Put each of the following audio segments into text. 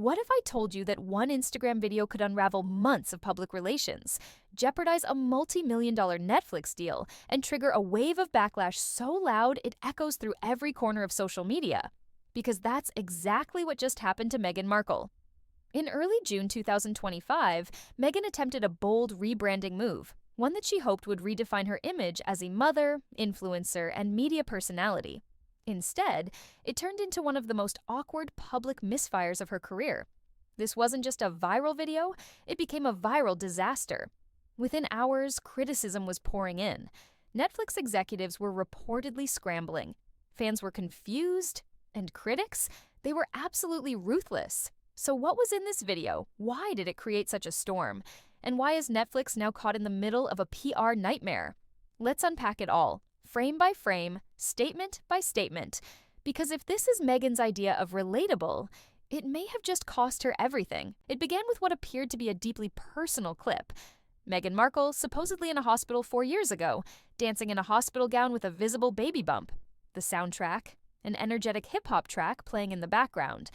What if I told you that one Instagram video could unravel months of public relations, jeopardize a multi-million-dollar Netflix deal, and trigger a wave of backlash so loud it echoes through every corner of social media? Because that's exactly what just happened to Meghan Markle. In early June 2025, Meghan attempted a bold rebranding move, one that she hoped would redefine her image as a mother, influencer, and media personality. Instead, it turned into one of the most awkward public misfires of her career. This wasn't just a viral video, it became a viral disaster. Within hours, criticism was pouring in. Netflix executives were reportedly scrambling. Fans were confused, and critics, they were absolutely ruthless. So what was in this video? Why did it create such a storm? And why is Netflix now caught in the middle of a PR nightmare? Let's unpack it all, frame by frame, statement by statement. Because if this is Meghan's idea of relatable, it may have just cost her everything. It began with what appeared to be a deeply personal clip. Meghan Markle, supposedly in a hospital 4 years ago, dancing in a hospital gown with a visible baby bump. The soundtrack, an energetic hip-hop track playing in the background.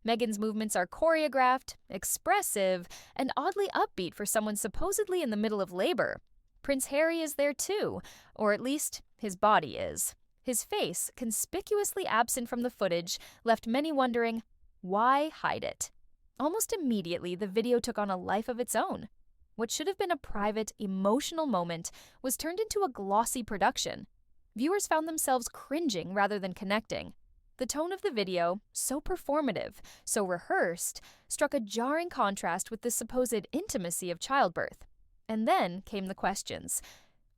Meghan's movements are choreographed, expressive, and oddly upbeat for someone supposedly in the middle of labor. Prince Harry is there too, or at least his body is. His face, conspicuously absent from the footage, left many wondering, why hide it? Almost immediately, the video took on a life of its own. What should have been a private, emotional moment was turned into a glossy production. Viewers found themselves cringing rather than connecting. The tone of the video, so performative, so rehearsed, struck a jarring contrast with the supposed intimacy of childbirth. And then came the questions.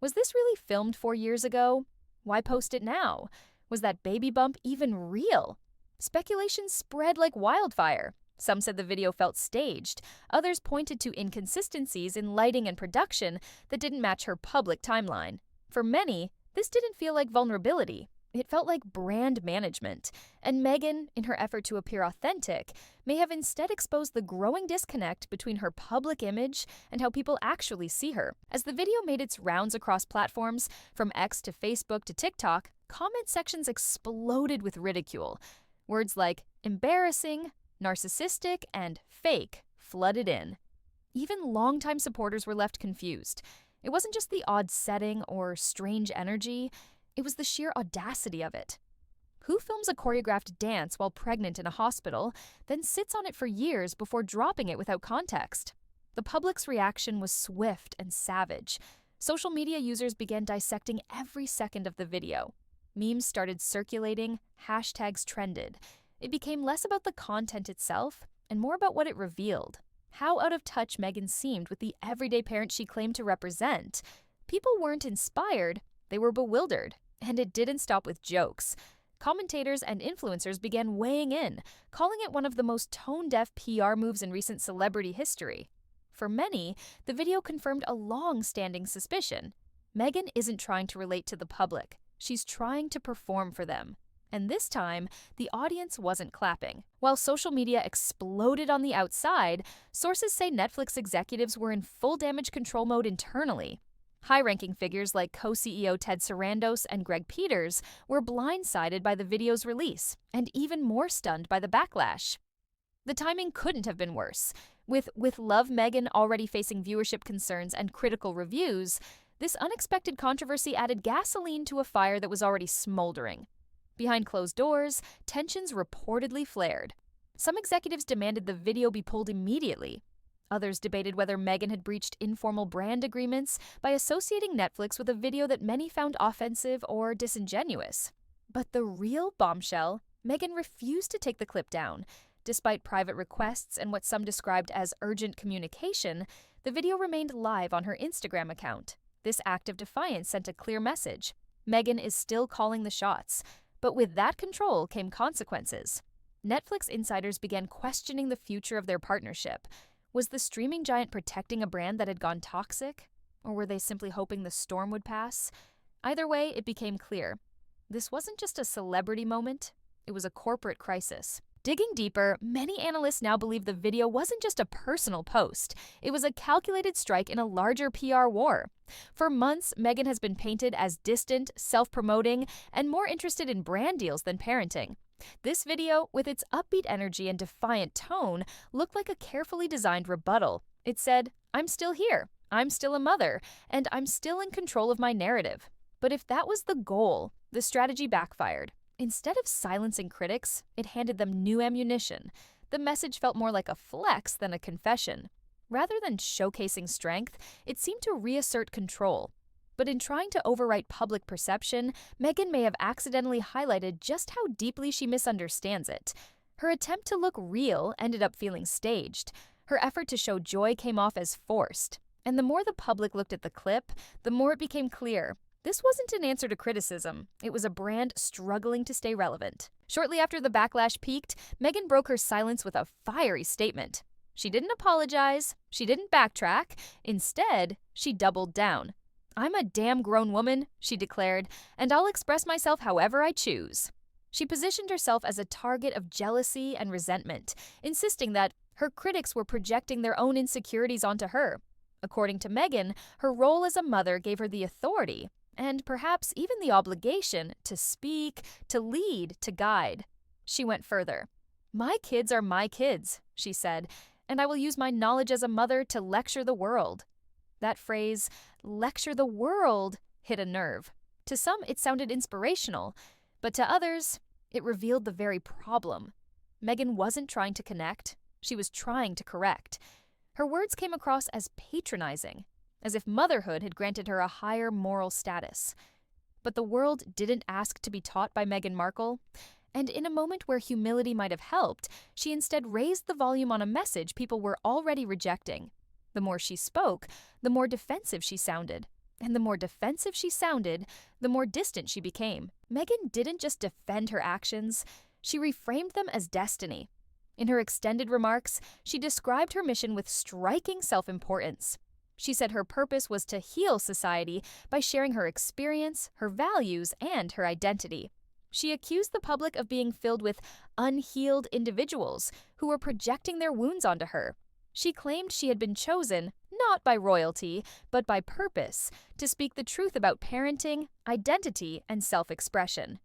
Was this really filmed 4 years ago? Why post it now? Was that baby bump even real? Speculation spread like wildfire. Some said the video felt staged. Others pointed to inconsistencies in lighting and production that didn't match her public timeline. For many, this didn't feel like vulnerability. It felt like brand management, and Meghan, in her effort to appear authentic, may have instead exposed the growing disconnect between her public image and how people actually see her. As the video made its rounds across platforms, from X to Facebook to TikTok, comment sections exploded with ridicule. Words like embarrassing, narcissistic, and fake flooded in. Even longtime supporters were left confused. It wasn't just the odd setting or strange energy, it was the sheer audacity of it. Who films a choreographed dance while pregnant in a hospital, then sits on it for years before dropping it without context? The public's reaction was swift and savage. Social media users began dissecting every second of the video. Memes started circulating, hashtags trended. It became less about the content itself and more about what it revealed. How out of touch Meghan seemed with the everyday parent she claimed to represent. People weren't inspired, they were bewildered. And it didn't stop with jokes. Commentators and influencers began weighing in, calling it one of the most tone-deaf PR moves in recent celebrity history. For many, the video confirmed a long-standing suspicion. Meghan isn't trying to relate to the public. She's trying to perform for them. And this time, the audience wasn't clapping. While social media exploded on the outside, sources say Netflix executives were in full damage control mode internally. High-ranking figures like co-CEO Ted Sarandos and Greg Peters were blindsided by the video's release, and even more stunned by the backlash. The timing couldn't have been worse. With Love Meghan already facing viewership concerns and critical reviews, this unexpected controversy added gasoline to a fire that was already smoldering. Behind closed doors, tensions reportedly flared. Some executives demanded the video be pulled immediately. Others debated whether Meghan had breached informal brand agreements by associating Netflix with a video that many found offensive or disingenuous. But the real bombshell, Meghan refused to take the clip down. Despite private requests and what some described as urgent communication, the video remained live on her Instagram account. This act of defiance sent a clear message. Meghan is still calling the shots. But with that control came consequences. Netflix insiders began questioning the future of their partnership. Was the streaming giant protecting a brand that had gone toxic? Or were they simply hoping the storm would pass? Either way, it became clear. This wasn't just a celebrity moment, it was a corporate crisis. Digging deeper, many analysts now believe the video wasn't just a personal post. It was a calculated strike in a larger PR war. For months, Meghan has been painted as distant, self-promoting, and more interested in brand deals than parenting. This video, with its upbeat energy and defiant tone, looked like a carefully designed rebuttal. It said, "I'm still here, I'm still a mother, and I'm still in control of my narrative." But if that was the goal, the strategy backfired. Instead of silencing critics, it handed them new ammunition. The message felt more like a flex than a confession. Rather than showcasing strength, it seemed to reassert control. But in trying to overwrite public perception, Meghan may have accidentally highlighted just how deeply she misunderstands it. Her attempt to look real ended up feeling staged. Her effort to show joy came off as forced. And the more the public looked at the clip, the more it became clear. This wasn't an answer to criticism. It was a brand struggling to stay relevant. Shortly after the backlash peaked, Meghan broke her silence with a fiery statement. She didn't apologize. She didn't backtrack. Instead, she doubled down. "I'm a damn grown woman," she declared, "and I'll express myself however I choose." She positioned herself as a target of jealousy and resentment, insisting that her critics were projecting their own insecurities onto her. According to Meghan, her role as a mother gave her the authority, and perhaps even the obligation, to speak, to lead, to guide. She went further. "My kids are my kids," she said, "and I will use my knowledge as a mother to lecture the world." That phrase, "lecture the world," hit a nerve. To some, it sounded inspirational, but to others, it revealed the very problem. Meghan wasn't trying to connect, she was trying to correct. Her words came across as patronizing, as if motherhood had granted her a higher moral status. But the world didn't ask to be taught by Meghan Markle, and in a moment where humility might have helped, she instead raised the volume on a message people were already rejecting. The more she spoke, the more defensive she sounded. And the more defensive she sounded, the more distant she became. Meghan didn't just defend her actions, she reframed them as destiny. In her extended remarks, she described her mission with striking self-importance. She said her purpose was to heal society by sharing her experience, her values, and her identity. She accused the public of being filled with unhealed individuals who were projecting their wounds onto her. She claimed she had been chosen, not by royalty, but by purpose, to speak the truth about parenting, identity, and self-expression.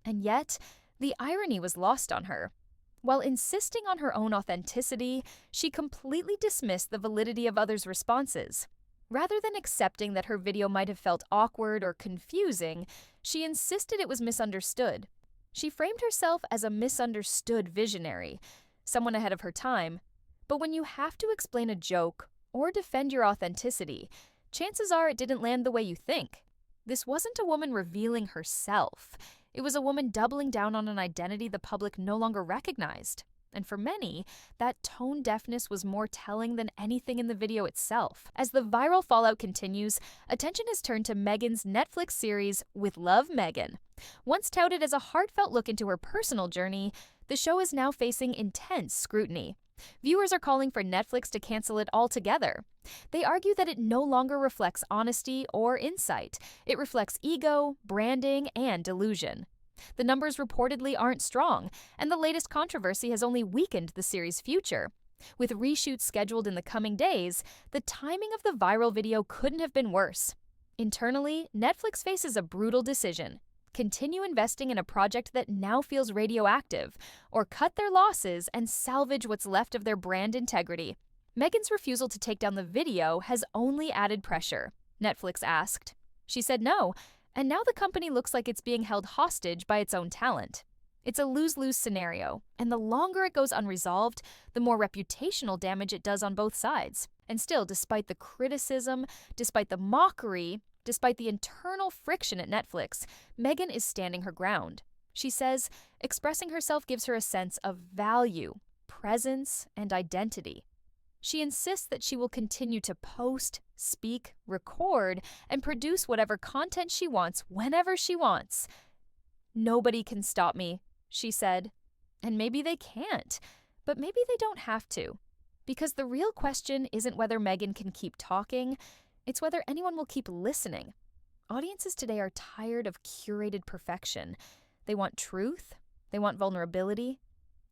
And yet, the irony was lost on her. While insisting on her own authenticity, she completely dismissed the validity of others' responses. Rather than accepting that her video might have felt awkward or confusing, she insisted it was misunderstood. She framed herself as a misunderstood visionary, someone ahead of her time. But when you have to explain a joke or defend your authenticity, chances are it didn't land the way you think. This wasn't a woman revealing herself. It was a woman doubling down on an identity the public no longer recognized. And for many, that tone deafness was more telling than anything in the video itself. As the viral fallout continues, attention is turned to Meghan's Netflix series, With Love, Meghan. Once touted as a heartfelt look into her personal journey, the show is now facing intense scrutiny. Viewers are calling for Netflix to cancel it altogether. They argue that it no longer reflects honesty or insight. It reflects ego, branding, and delusion. The numbers reportedly aren't strong, and the latest controversy has only weakened the series' future. With reshoots scheduled in the coming days, the timing of the viral video couldn't have been worse. Internally, Netflix faces a brutal decision: continue investing in a project that now feels radioactive, or cut their losses and salvage what's left of their brand integrity. Meghan's refusal to take down the video has only added pressure, Netflix asked. She said no, and now the company looks like it's being held hostage by its own talent. It's a lose-lose scenario, and the longer it goes unresolved, the more reputational damage it does on both sides. And still, despite the criticism, despite the mockery, despite the internal friction at Netflix, Meghan is standing her ground. She says expressing herself gives her a sense of value, presence, and identity. She insists that she will continue to post, speak, record, and produce whatever content she wants whenever she wants. "Nobody can stop me," she said. And maybe they can't, but maybe they don't have to. Because the real question isn't whether Meghan can keep talking, it's whether anyone will keep listening. Audiences today are tired of curated perfection. They want truth, they want vulnerability.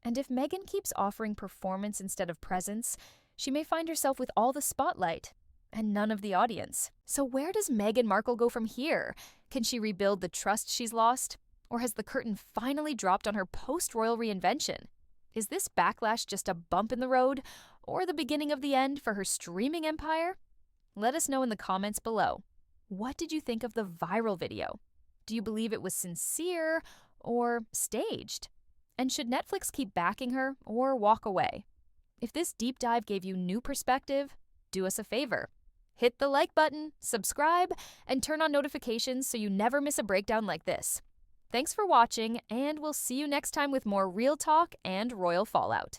And if Meghan keeps offering performance instead of presence, she may find herself with all the spotlight and none of the audience. So where does Meghan Markle go from here? Can she rebuild the trust she's lost? Or has the curtain finally dropped on her post-royal reinvention? Is this backlash just a bump in the road, or the beginning of the end for her streaming empire? Let us know in the comments below. What did you think of the viral video? Do you believe it was sincere or staged? And should Netflix keep backing her or walk away? If this deep dive gave you new perspective, do us a favor. Hit the like button, subscribe, and turn on notifications so you never miss a breakdown like this. Thanks for watching, and we'll see you next time with more real talk and royal fallout.